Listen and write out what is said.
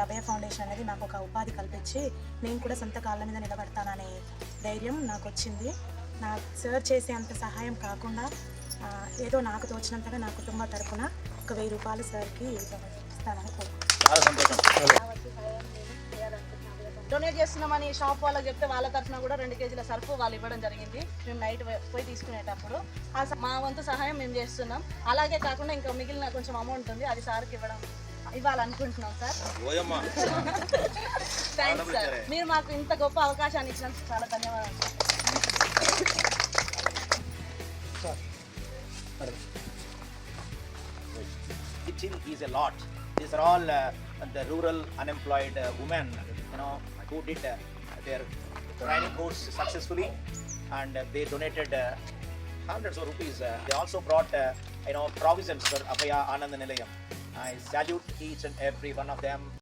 అభయ foundation అనేది నాకు ఒక ఉపాధి కల్పించి నేను కూడా సొంత కాళ్ళ మీద నిలబడతాననే ధైర్యం నాకు వచ్చింది. నా సార్ చేసే అంత సహాయం కాకుండా ఏదో నాకు తోచినంతగా నా కుటుంబ తరపున ఒక 1000 రూపాయలు సార్కి ఇస్తానని కోరుకుంటున్నాను. డొనేట్ చేస్తున్నామని షాప్ వాళ్ళకి చెప్తే వాళ్ళ తరఫున కూడా 2 కేజీల సరుకు వాళ్ళు ఇవ్వడం జరిగింది. మేము నైట్ పోయి తీసుకునేటప్పుడు మా వంతు సహాయం మేము చేస్తున్నాం. అలాగే కాకుండా ఇంకా మిగిలిన కొంచెం అమౌంట్ ఉంది, అది సార్కి ఇవ్వాలనుకుంటున్నాం సార్. థ్యాంక్స్ సార్, మీరు మాకు ఇంత గొప్ప అవకాశాన్ని ఇచ్చినందుకు చాలా ధన్యవాదాలు sir. Teaching is a lot. These are all the rural unemployed women, who did their training course successfully, and they donated hundreds of rupees. They also brought provisions for Abhaya Anand Nilayam. I salute each and every one of them.